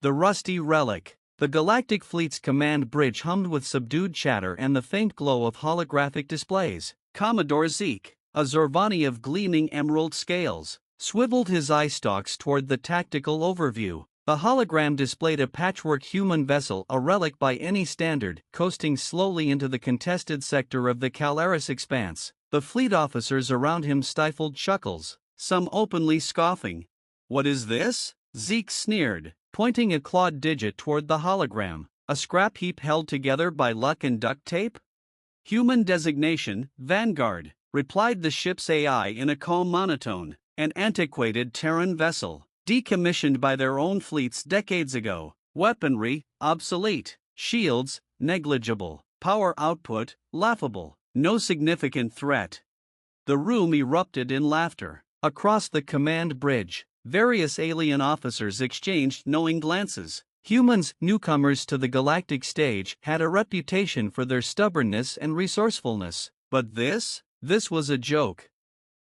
The rusty relic. The Galactic Fleet's command bridge hummed with subdued chatter and the faint glow of holographic displays. Commodore Zeke, a Zorvani of gleaming emerald scales, swiveled his eye stalks toward the tactical overview. The hologram displayed a patchwork human vessel, a relic by any standard, coasting slowly into the contested sector of the Calaris expanse. The fleet officers around him stifled chuckles, some openly scoffing. "What is this?" Zeke sneered, pointing a clawed digit toward the hologram. "A scrap heap held together by luck and duct tape?" "Human designation, Vanguard," replied the ship's AI in a calm monotone. "An antiquated Terran vessel, decommissioned by their own fleets decades ago. Weaponry, obsolete. Shields, negligible. Power output, laughable. No significant threat." The room erupted in laughter. Across the command bridge, various alien officers exchanged knowing glances. Humans, newcomers to the galactic stage, had a reputation for their stubbornness and resourcefulness. But this was a joke.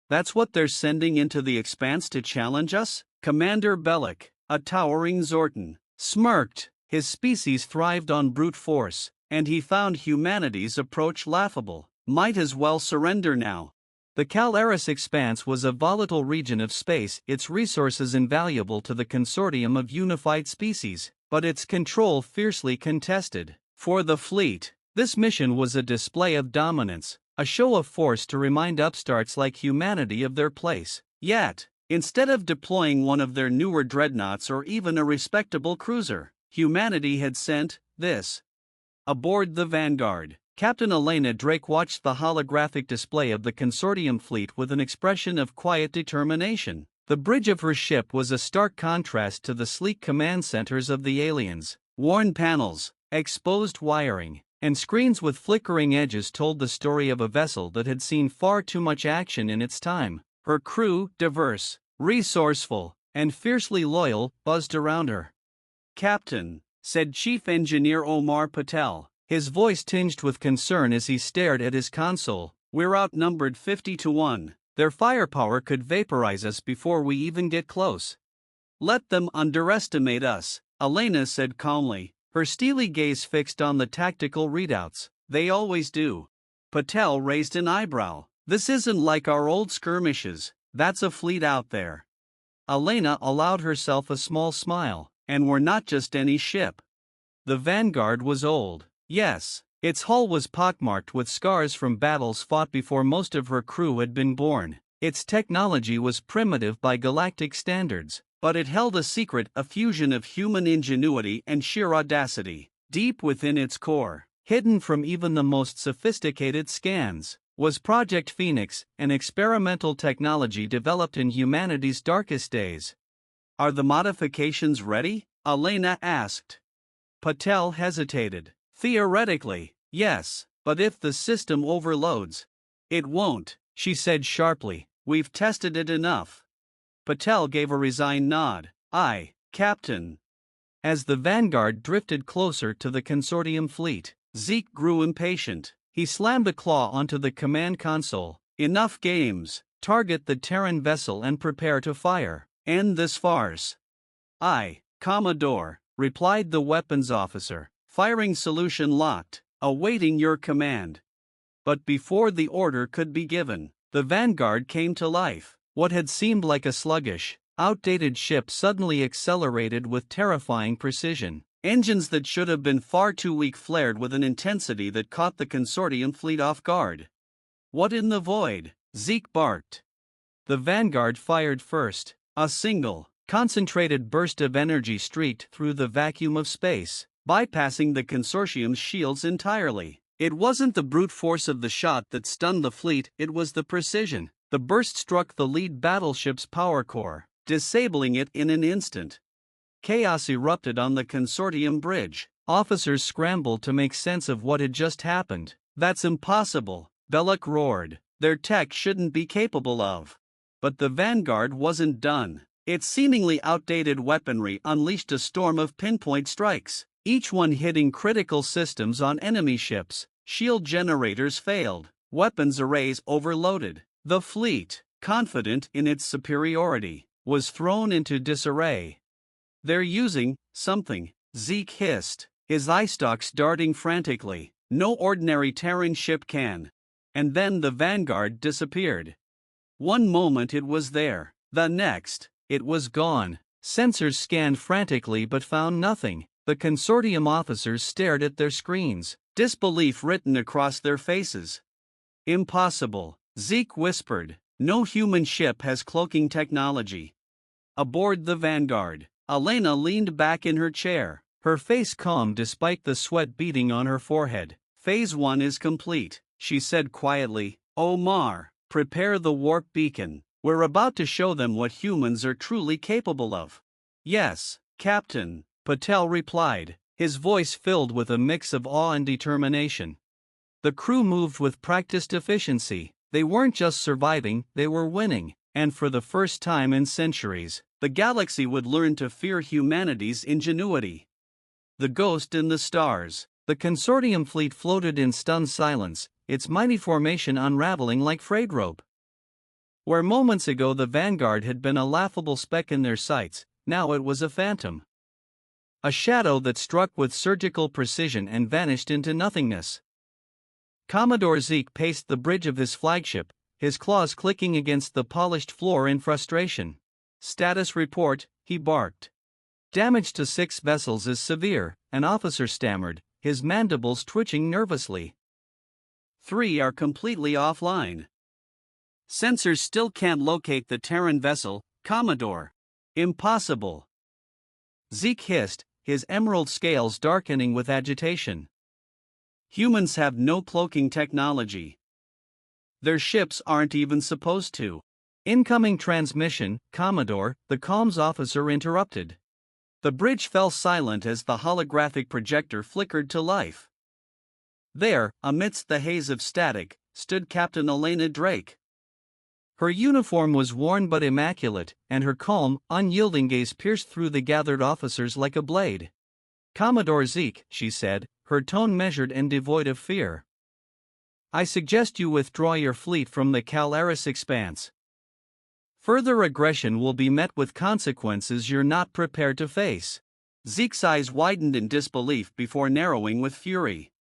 "That's what they're sending into the expanse to challenge us?" Commander Bellic, a towering Zortan, smirked. His species thrived on brute force, and he found humanity's approach laughable. Might as well surrender now. The Calaris expanse was a volatile region of space, its resources invaluable to the consortium of unified species, but its control fiercely contested. For the fleet, this mission was a display of dominance, a show of force to remind upstarts like humanity of their place. Yet, instead of deploying one of their newer dreadnoughts or even a respectable cruiser, humanity had sent this. Aboard the Vanguard, Captain Elena Drake watched the holographic display of the consortium fleet with an expression of quiet determination. The bridge of her ship was a stark contrast to the sleek command centers of the aliens. Worn panels, exposed wiring, and screens with flickering edges told the story of a vessel that had seen far too much action in its time. Her crew, diverse, resourceful, and fiercely loyal, buzzed around her. "Captain," said Chief Engineer Omar Patel, his voice tinged with concern as he stared at his console, "we're outnumbered 50 to 1. Their firepower could vaporize us before we even get close." "Let them underestimate us," Elena said calmly, her steely gaze fixed on the tactical readouts. "They always do." Patel raised an eyebrow. "This isn't like our old skirmishes, that's a fleet out there." Elena allowed herself a small smile. "And we're not just any ship." The Vanguard was old. Yes, its hull was pockmarked with scars from battles fought before most of her crew had been born. Its technology was primitive by galactic standards, but it held a secret, a fusion of human ingenuity and sheer audacity. Deep within its core, hidden from even the most sophisticated scans, was Project Phoenix, an experimental technology developed in humanity's darkest days. "Are the modifications ready?" Elena asked. Patel hesitated. "Theoretically, yes, but if the system overloads." "It won't," she said sharply. "We've tested it enough." Patel gave a resigned nod. "Aye, Captain." As the Vanguard drifted closer to the consortium fleet, Zeke grew impatient. He slammed a claw onto the command console. "Enough games. Target the Terran vessel and prepare to fire. End this farce." "Aye, Commodore," replied the weapons officer. "Firing solution locked, awaiting your command." But before the order could be given, the Vanguard came to life. What had seemed like a sluggish, outdated ship suddenly accelerated with terrifying precision. Engines that should have been far too weak flared with an intensity that caught the consortium fleet off guard. "What in the void?" Zeke barked. The Vanguard fired first. A single, concentrated burst of energy streaked through the vacuum of space, bypassing the consortium's shields entirely. It wasn't the brute force of the shot that stunned the fleet, it was the precision. The burst struck the lead battleship's power core, disabling it in an instant. Chaos erupted on the consortium bridge. Officers scrambled to make sense of what had just happened. "That's impossible," Bellic roared. "Their tech shouldn't be capable of." But the Vanguard wasn't done. Its seemingly outdated weaponry unleashed a storm of pinpoint strikes, each one hitting critical systems on enemy ships. Shield generators failed, weapons arrays overloaded. The fleet, confident in its superiority, was thrown into disarray. They're using something, Zeke hissed, his eye stalks darting frantically. No ordinary Terran ship can. And then the Vanguard disappeared. One moment it was there, the next, it was gone. Sensors scanned frantically but found nothing. The consortium officers stared at their screens, disbelief written across their faces. Impossible, Zeke whispered. No human ship has cloaking technology. Aboard the Vanguard, Elena leaned back in her chair, her face calm despite the sweat beading on her forehead. Phase 1 is complete, she said quietly. Omar, prepare the warp beacon. We're about to show them what humans are truly capable of. Yes, Captain, Patel replied, his voice filled with a mix of awe and determination. The crew moved with practiced efficiency. They weren't just surviving, they were winning, and for the first time in centuries, the galaxy would learn to fear humanity's ingenuity. The ghost in the stars. The consortium fleet floated in stunned silence, its mighty formation unraveling like frayed rope. Where moments ago the Vanguard had been a laughable speck in their sights, now it was a phantom. A shadow that struck with surgical precision and vanished into nothingness. Commodore Zeke paced the bridge of his flagship, his claws clicking against the polished floor in frustration. Status report, he barked. Damage to 6 vessels is severe, an officer stammered, his mandibles twitching nervously. 3 are completely offline. Sensors still can't locate the Terran vessel, Commodore. Impossible. Zeke hissed, his emerald scales darkening with agitation. Humans have no cloaking technology. Their ships aren't even supposed to. Incoming transmission, Commodore, the comms officer interrupted. The bridge fell silent as the holographic projector flickered to life. There, amidst the haze of static, stood Captain Elena Drake. Her uniform was worn but immaculate, and her calm, unyielding gaze pierced through the gathered officers like a blade. Commodore Zeke, she said, her tone measured and devoid of fear. I suggest you withdraw your fleet from the Calaris expanse. Further aggression will be met with consequences you're not prepared to face. Zeke's eyes widened in disbelief before narrowing with fury.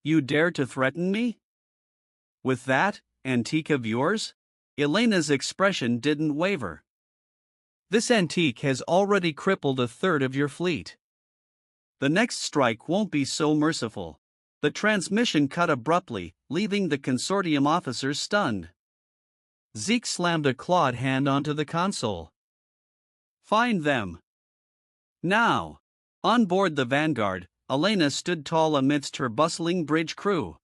You dare to threaten me? With that antique of yours? Elena's expression didn't waver. This antique has already crippled a third of your fleet. The next strike won't be so merciful. The transmission cut abruptly, leaving the consortium officers stunned. Zeke slammed a clawed hand onto the console. Find them. Now. On board the Vanguard, Elena stood tall amidst her bustling bridge crew.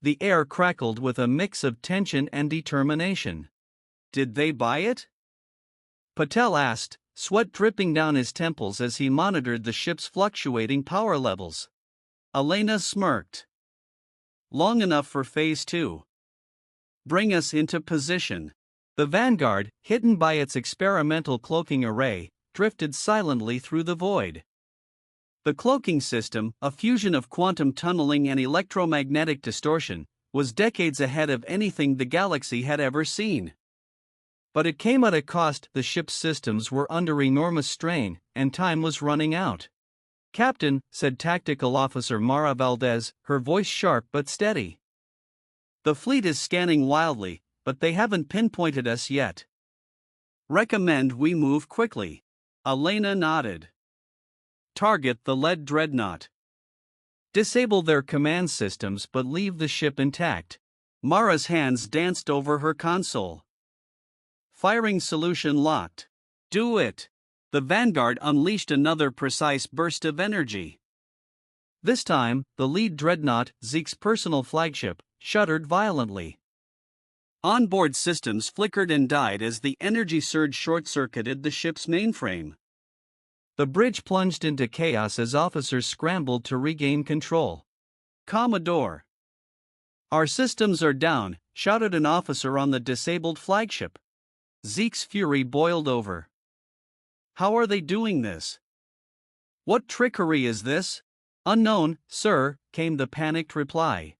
The air crackled with a mix of tension and determination. Did they buy it? Patel asked, sweat dripping down his temples as he monitored the ship's fluctuating power levels. Elena smirked. Long enough for Phase 2. Bring us into position. The Vanguard, hidden by its experimental cloaking array, drifted silently through the void. The cloaking system, a fusion of quantum tunneling and electromagnetic distortion, was decades ahead of anything the galaxy had ever seen. But it came at a cost. The ship's systems were under enormous strain, and time was running out. Captain, said Tactical Officer Mara Valdez, her voice sharp but steady. The fleet is scanning wildly, but they haven't pinpointed us yet. Recommend we move quickly. Elena nodded. Target the lead dreadnought. Disable their command systems but leave the ship intact. Mara's hands danced over her console. Firing solution locked. Do it. The Vanguard unleashed another precise burst of energy. This time, the lead dreadnought, Zeke's personal flagship, shuddered violently. Onboard systems flickered and died as the energy surge short-circuited the ship's mainframe. The bridge plunged into chaos as officers scrambled to regain control. Commodore. Our systems are down, shouted an officer on the disabled flagship. Zeke's fury boiled over. How are they doing this? What trickery is this? Unknown, sir, came the panicked reply.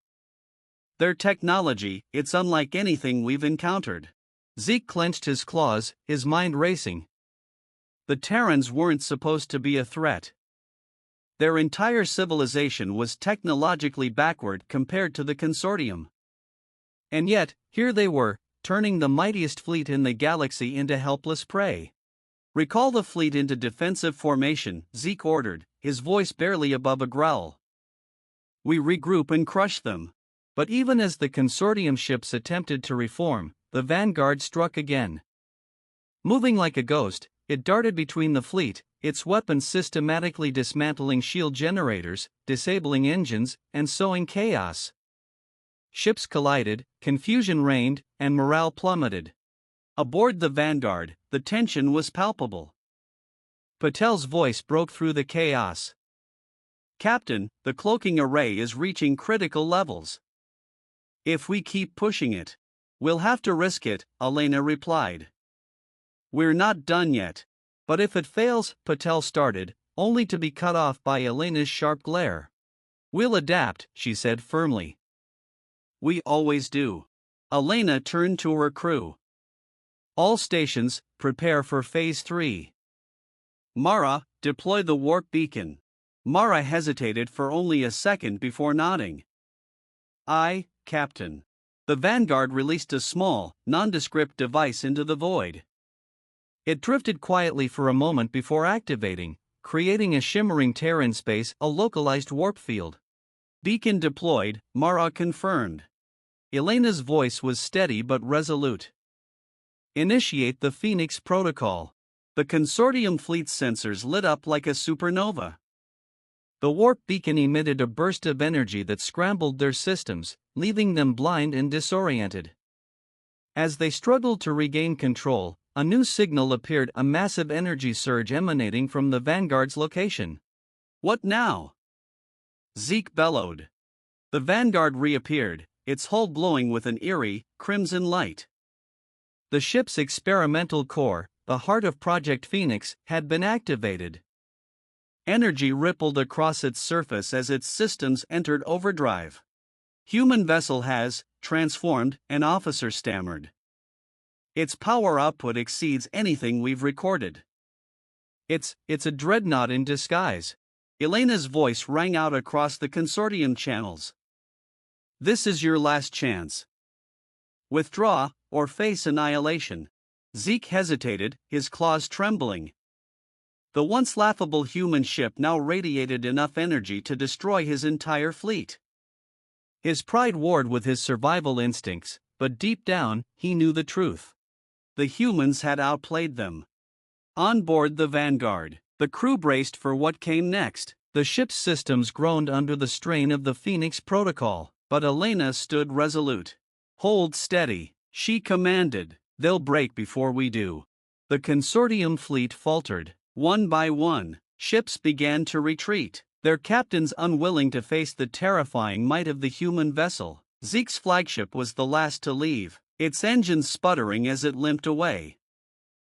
Their technology, it's unlike anything we've encountered. Zeke clenched his claws, his mind racing. The Terrans weren't supposed to be a threat. Their entire civilization was technologically backward compared to the Consortium. And yet, here they were, turning the mightiest fleet in the galaxy into helpless prey. "Recall the fleet into defensive formation," Zeke ordered, his voice barely above a growl. "We regroup and crush them." But even as the Consortium ships attempted to reform, the Vanguard struck again. Moving like a ghost, it darted between the fleet, its weapons systematically dismantling shield generators, disabling engines, and sowing chaos. Ships collided, confusion reigned, and morale plummeted. Aboard the Vanguard, the tension was palpable. Patel's voice broke through the chaos. "Captain, the cloaking array is reaching critical levels. If we keep pushing it, we'll have to risk it," Elena replied. "We're not done yet." "But if it fails," Patel started, only to be cut off by Elena's sharp glare. "We'll adapt," she said firmly. "We always do." Elena turned to her crew. "All stations, prepare for Phase 3. Mara, deploy the warp beacon." Mara hesitated for only a second before nodding. "Aye, Captain." The Vanguard released a small, nondescript device into the void. It drifted quietly for a moment before activating, creating a shimmering tear in space, a localized warp field. "Beacon deployed," Mara confirmed. Elena's voice was steady but resolute. "Initiate the Phoenix Protocol." The Consortium fleet's sensors lit up like a supernova. The warp beacon emitted a burst of energy that scrambled their systems, leaving them blind and disoriented. As they struggled to regain control, a new signal appeared, a massive energy surge emanating from the Vanguard's location. "What now?" Zeke bellowed. The Vanguard reappeared, its hull glowing with an eerie, crimson light. The ship's experimental core, the heart of Project Phoenix, had been activated. Energy rippled across its surface as its systems entered overdrive. "Human vessel has transformed," an officer stammered. "Its power output exceeds anything we've recorded." It's a dreadnought in disguise." Elena's voice rang out across the Consortium channels. "This is your last chance. Withdraw, or face annihilation." Zeke hesitated, his claws trembling. The once laughable human ship now radiated enough energy to destroy his entire fleet. His pride warred with his survival instincts, but deep down, he knew the truth. The humans had outplayed them. On board the Vanguard, the crew braced for what came next. The ship's systems groaned under the strain of the Phoenix Protocol, but Elena stood resolute. "Hold steady," she commanded. "They'll break before we do." The Consortium fleet faltered. One by one, ships began to retreat, their captains unwilling to face the terrifying might of the human vessel. Zeke's flagship was the last to leave, its engines sputtering as it limped away.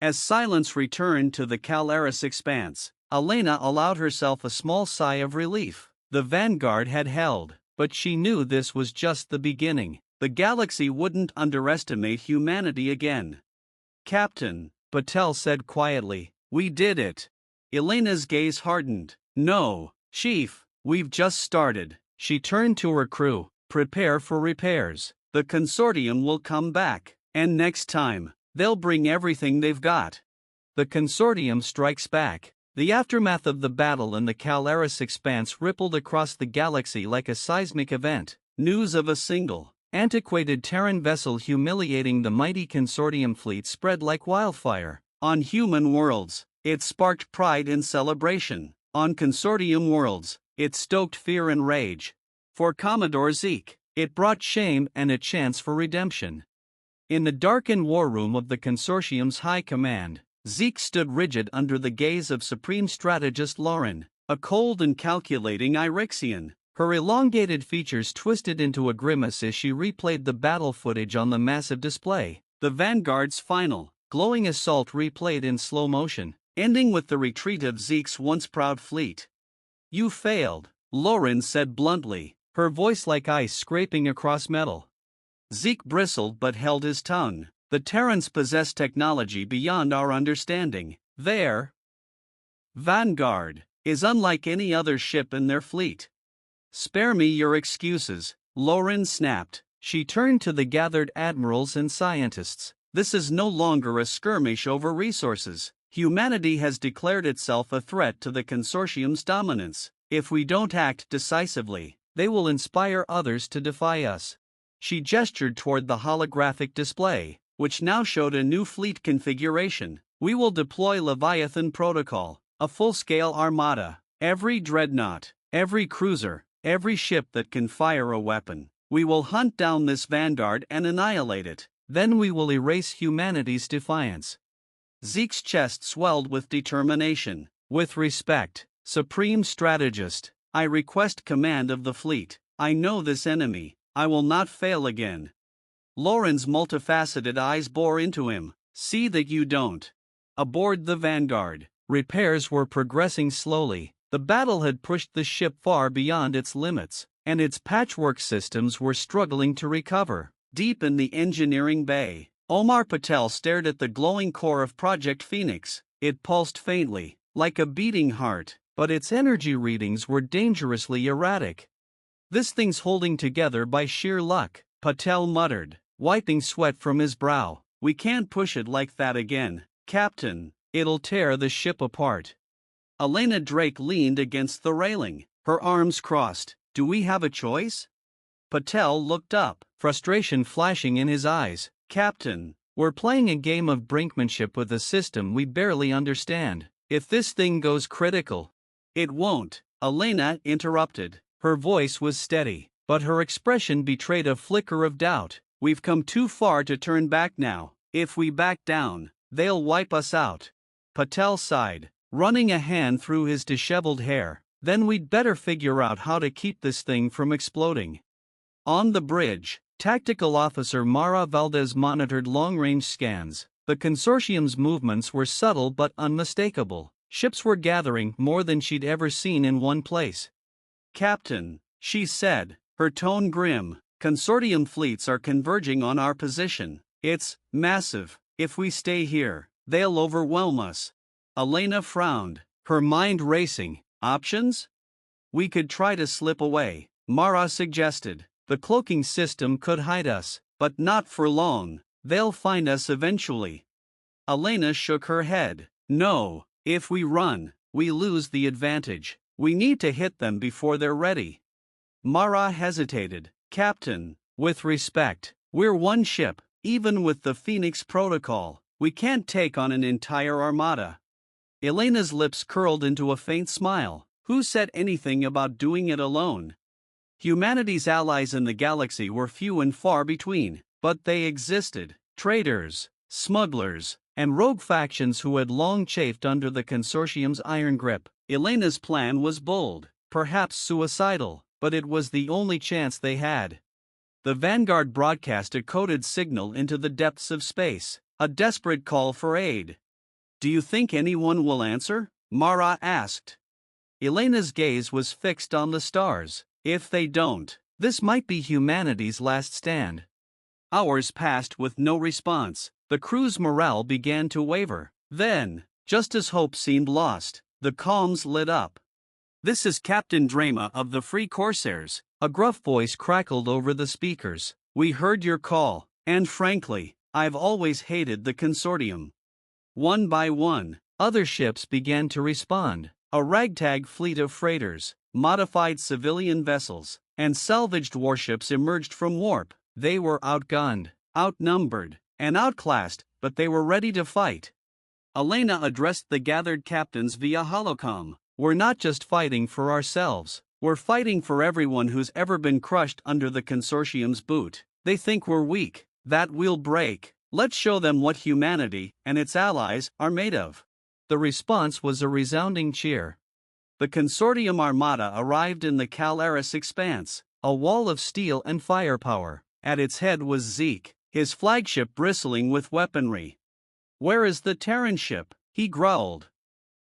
As silence returned to the Calaris expanse, Elena allowed herself a small sigh of relief. The Vanguard had held, but she knew this was just the beginning. The galaxy wouldn't underestimate humanity again. "Captain," Patel said quietly, "we did it." Elena's gaze hardened. "No, Chief, we've just started." She turned to her crew. "Prepare for repairs. The Consortium will come back, and next time, they'll bring everything they've got." The Consortium strikes back. The aftermath of the battle in the Calaris expanse rippled across the galaxy like a seismic event. News of a single, antiquated Terran vessel humiliating the mighty Consortium fleet spread like wildfire. On human worlds, it sparked pride and celebration. On Consortium worlds, it stoked fear and rage. For Commodore Zeke, it brought shame and a chance for redemption. In the darkened war room of the Consortium's high command, Zeke stood rigid under the gaze of Supreme Strategist Lauren, a cold and calculating Irexian. Her elongated features twisted into a grimace as she replayed the battle footage on the massive display. The Vanguard's final, glowing assault replayed in slow motion, ending with the retreat of Zeke's once proud fleet. "You failed," Lauren said bluntly, her voice like ice scraping across metal. Zeke bristled but held his tongue. "The Terrans possess technology beyond our understanding. They're Vanguard is unlike any other ship in their fleet. Spare me your excuses, Lauren snapped. She turned to the gathered admirals and scientists. This is no longer a skirmish over resources. Humanity has declared itself a threat to the consortium's dominance. If we don't act decisively, they will inspire others to defy us. She gestured toward the holographic display, which now showed a new fleet configuration. We will deploy Leviathan Protocol, a full-scale armada. Every dreadnought, every cruiser, every ship that can fire a weapon. We will hunt down this vanguard and annihilate it. Then we will erase humanity's defiance. Zeke's chest swelled with determination. With respect, Supreme Strategist, I request command of the fleet. I know this enemy. I will not fail again. Lauren's multifaceted eyes bore into him. See that you don't. Aboard the Vanguard, repairs were progressing slowly. The battle had pushed the ship far beyond its limits, and its patchwork systems were struggling to recover. Deep in the engineering bay, Omar Patel stared at the glowing core of Project Phoenix. It pulsed faintly, like a beating heart, but its energy readings were dangerously erratic. This thing's holding together by sheer luck, Patel muttered, wiping sweat from his brow. We can't push it like that again, Captain. It'll tear the ship apart. Elena Drake leaned against the railing, her arms crossed. Do we have a choice? Patel looked up, frustration flashing in his eyes. Captain, we're playing a game of brinkmanship with a system we barely understand. If this thing goes critical, it won't, Elena interrupted. Her voice was steady, but her expression betrayed a flicker of doubt. We've come too far to turn back now. If we back down, they'll wipe us out. Patel sighed, running a hand through his disheveled hair. Then we'd better figure out how to keep this thing from exploding. On the bridge, Tactical Officer Mara Valdez monitored long-range scans. The consortium's movements were subtle but unmistakable. Ships were gathering more than she'd ever seen in one place. Captain, she said, her tone grim, consortium fleets are converging on our position. It's massive. If we stay here, they'll overwhelm us. Elena frowned, her mind racing. Options? We could try to slip away, Mara suggested. The cloaking system could hide us, but not for long. They'll find us eventually. Elena shook her head. No, if we run, we lose the advantage. We need to hit them before they're ready. Mara hesitated. Captain, with respect, we're one ship. Even with the Phoenix Protocol, we can't take on an entire armada. Elena's lips curled into a faint smile. Who said anything about doing it alone? Humanity's allies in the galaxy were few and far between, but they existed. Traitors, smugglers, and rogue factions who had long chafed under the consortium's iron grip. Elena's plan was bold, perhaps suicidal, but it was the only chance they had. The Vanguard broadcast a coded signal into the depths of space, a desperate call for aid. Do you think anyone will answer? Mara asked. Elena's gaze was fixed on the stars. If they don't, this might be humanity's last stand. Hours passed with no response. The crew's morale began to waver. Then, just as hope seemed lost, the comms lit up. This is Captain Drama of the Free Corsairs, a gruff voice crackled over the speakers. We heard your call, and frankly, I've always hated the consortium. One by one, other ships began to respond. A ragtag fleet of freighters, modified civilian vessels, and salvaged warships emerged from warp. They were outgunned, outnumbered, and outclassed, but they were ready to fight. Elena addressed the gathered captains via holocom. We're not just fighting for ourselves, we're fighting for everyone who's ever been crushed under the consortium's boot. They think we're weak, that we'll break. Let's show them what humanity and its allies are made of. The response was a resounding cheer. The consortium armada arrived in the Calaris expanse, a wall of steel and firepower. At its head was Zeke, his flagship bristling with weaponry. Where is the Terran ship? He growled.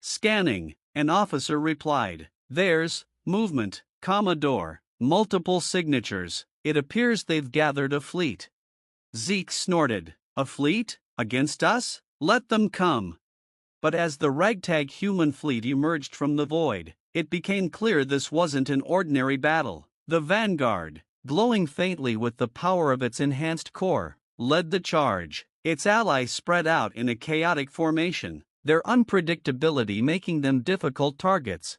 Scanning, an officer replied. There's movement, Commodore, multiple signatures. It appears they've gathered a fleet. Zeke snorted. A fleet? Against us? Let them come. But as the ragtag human fleet emerged from the void, it became clear this wasn't an ordinary battle. The Vanguard, glowing faintly with the power of its enhanced core, led the charge. Its allies spread out in a chaotic formation, their unpredictability making them difficult targets.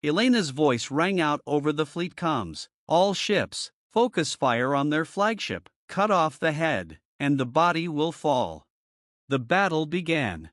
Elena's voice rang out over the fleet comms. All ships, focus fire on their flagship, cut off the head, and the body will fall. The battle began.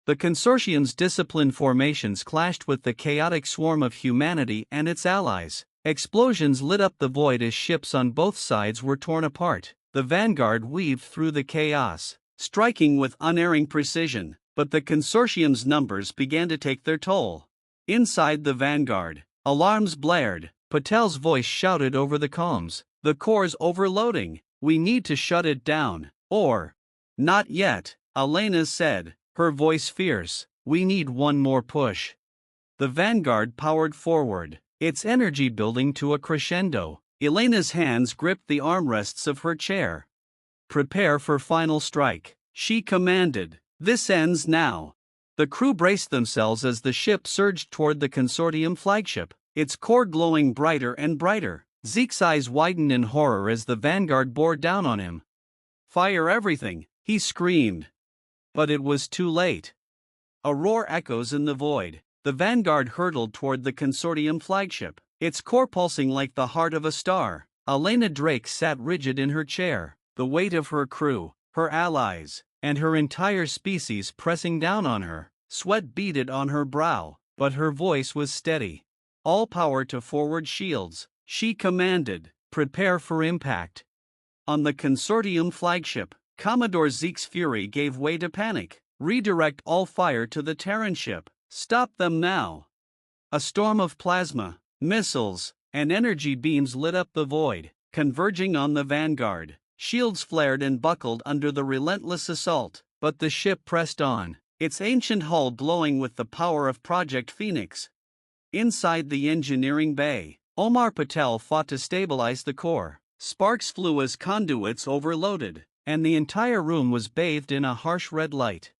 The consortium's disciplined formations clashed with the chaotic swarm of humanity and its allies. Explosions lit up the void as ships on both sides were torn apart. The Vanguard weaved through the chaos, striking with unerring precision, but the consortium's numbers began to take their toll. Inside the Vanguard, alarms blared. Patel's voice shouted over the comms, "The core's overloading. We need to shut it down, or..." "Not yet," Elena said, her voice fierce. "We need one more push." The Vanguard powered forward, its energy building to a crescendo. Elena's hands gripped the armrests of her chair. "Prepare for final strike," she commanded. "This ends now." The crew braced themselves as the ship surged toward the consortium flagship, its core glowing brighter and brighter. Zeke's eyes widened in horror as the Vanguard bore down on him. "Fire everything," he screamed. But it was too late. A roar echoes in the void. The Vanguard hurtled toward the consortium flagship, its core pulsing like the heart of a star. Elena Drake sat rigid in her chair, the weight of her crew, her allies, and her entire species pressing down on her. Sweat beaded on her brow, but her voice was steady. "All power to forward shields," she commanded. "Prepare for impact." On the consortium flagship, Commodore Zeke's fury gave way to panic. "Redirect all fire to the Terran ship. Stop them now." A storm of plasma, missiles, and energy beams lit up the void, converging on the Vanguard. Shields flared and buckled under the relentless assault, but the ship pressed on, its ancient hull glowing with the power of Project Phoenix. Inside the engineering bay, Omar Patel fought to stabilize the core. Sparks flew as conduits overloaded, and the entire room was bathed in a harsh red light.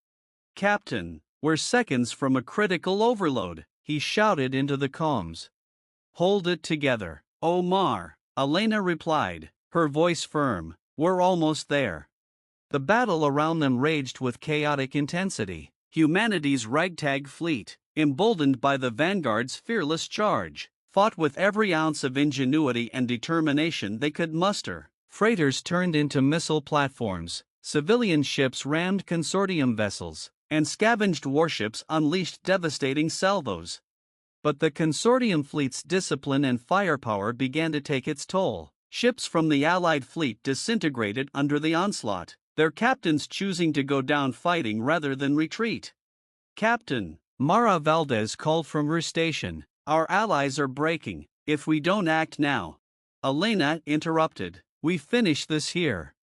"Captain, we're seconds from a critical overload," he shouted into the comms. "Hold it together, Omar," Elena replied, her voice firm. "We're almost there." The battle around them raged with chaotic intensity. Humanity's ragtag fleet, emboldened by the Vanguard's fearless charge, fought with every ounce of ingenuity and determination they could muster. Freighters turned into missile platforms, civilian ships rammed consortium vessels, and scavenged warships unleashed devastating salvos. But the consortium fleet's discipline and firepower began to take its toll. Ships from the Allied fleet disintegrated under the onslaught, their captains choosing to go down fighting rather than retreat. "Captain," Mara Valdez called from her station, "our allies are breaking. If we don't act now..." Elena interrupted. "We finish this here."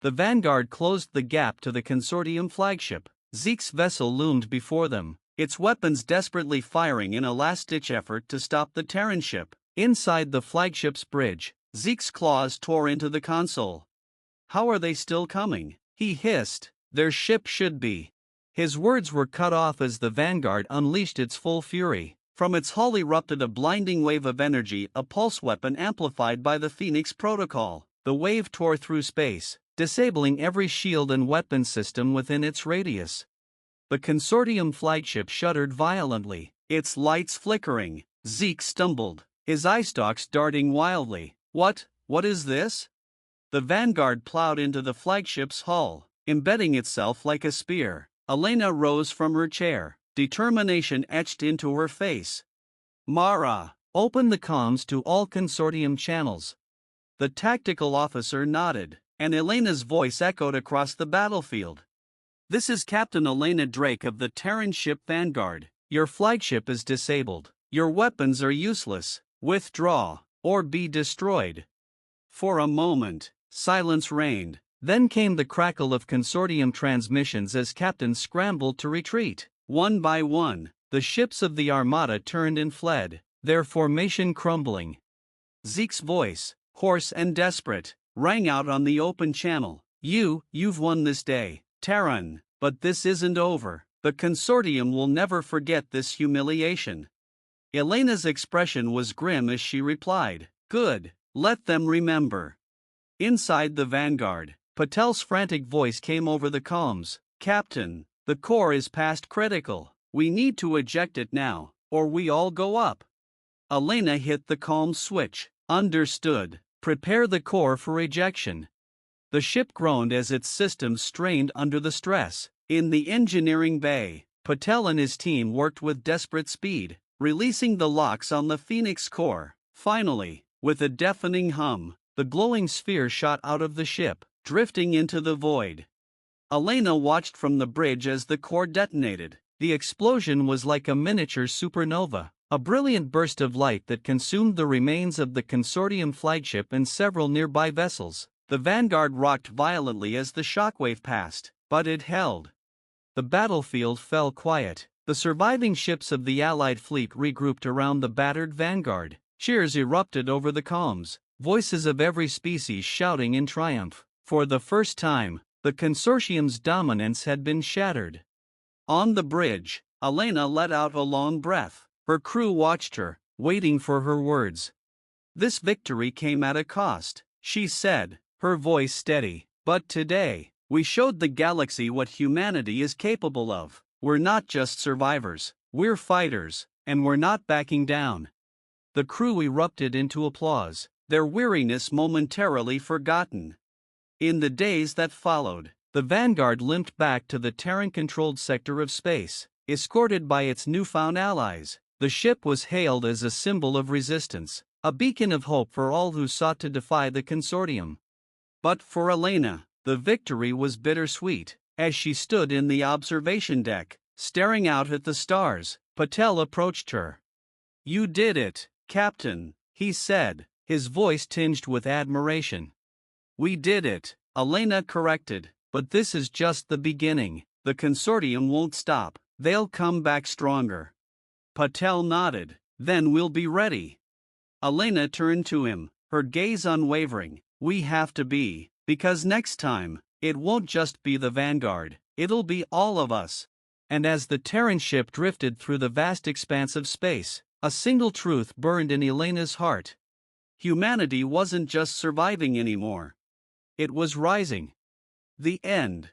The Vanguard closed the gap to the consortium flagship. Zeke's vessel loomed before them, its weapons desperately firing in a last-ditch effort to stop the Terran ship. Inside the flagship's bridge, Zeke's claws tore into the console. "How are they still coming?" he hissed. "Their ship should be..." His words were cut off as the Vanguard unleashed its full fury. From its hull erupted a blinding wave of energy, a pulse weapon amplified by the Phoenix Protocol. The wave tore through space, disabling every shield and weapon system within its radius. The consortium flagship shuddered violently, its lights flickering. Zeke stumbled, his eye stalks darting wildly. What is this?" The Vanguard plowed into the flagship's hull, embedding itself like a spear. Elena rose from her chair, determination etched into her face. "Mara, open the comms to all consortium channels." The tactical officer nodded, and Elena's voice echoed across the battlefield. "This is Captain Elena Drake of the Terran ship Vanguard. Your flagship is disabled. Your weapons are useless. Withdraw, or be destroyed." For a moment, silence reigned. Then came the crackle of consortium transmissions as captains scrambled to retreat. One by one, the ships of the Armada turned and fled, their formation crumbling. Zeke's voice, hoarse and desperate, rang out on the open channel. You've won this day, Terran, but this isn't over. The consortium will never forget this humiliation. Elena's expression was grim as she replied, "Good, let them remember." Inside the Vanguard, Patel's frantic voice came over the comms. "Captain, the core is past critical. We need to eject it now, or we all go up." Elena hit the calm switch. "Understood. Prepare the core for ejection." The ship groaned as its systems strained under the stress. In the engineering bay, Patel and his team worked with desperate speed, releasing the locks on the Phoenix core. Finally, with a deafening hum, the glowing sphere shot out of the ship, drifting into the void. Elena watched from the bridge as the core detonated. The explosion was like a miniature supernova, a brilliant burst of light that consumed the remains of the consortium flagship and several nearby vessels. The Vanguard rocked violently as the shockwave passed, but it held. The battlefield fell quiet. The surviving ships of the Allied fleet regrouped around the battered Vanguard. Cheers erupted over the comms, voices of every species shouting in triumph. For the first time, the consortium's dominance had been shattered. On the bridge, Elena let out a long breath. Her crew watched her, waiting for her words. "This victory came at a cost," she said, her voice steady. "But today, we showed the galaxy what humanity is capable of. We're not just survivors, we're fighters, and we're not backing down." The crew erupted into applause, their weariness momentarily forgotten. In the days that followed, the Vanguard limped back to the Terran-controlled sector of space, escorted by its newfound allies. The ship was hailed as a symbol of resistance, a beacon of hope for all who sought to defy the consortium. But for Elena, the victory was bittersweet. As she stood in the observation deck, staring out at the stars, Patel approached her. "You did it, Captain," he said, his voice tinged with admiration. "We did it," Elena corrected, "but this is just the beginning. The consortium won't stop, they'll come back stronger." Patel nodded. "Then we'll be ready." Elena turned to him, her gaze unwavering. "We have to be, because next time, it won't just be the Vanguard, it'll be all of us." And as the Terran ship drifted through the vast expanse of space, a single truth burned in Elena's heart. Humanity wasn't just surviving anymore. It was rising. The end.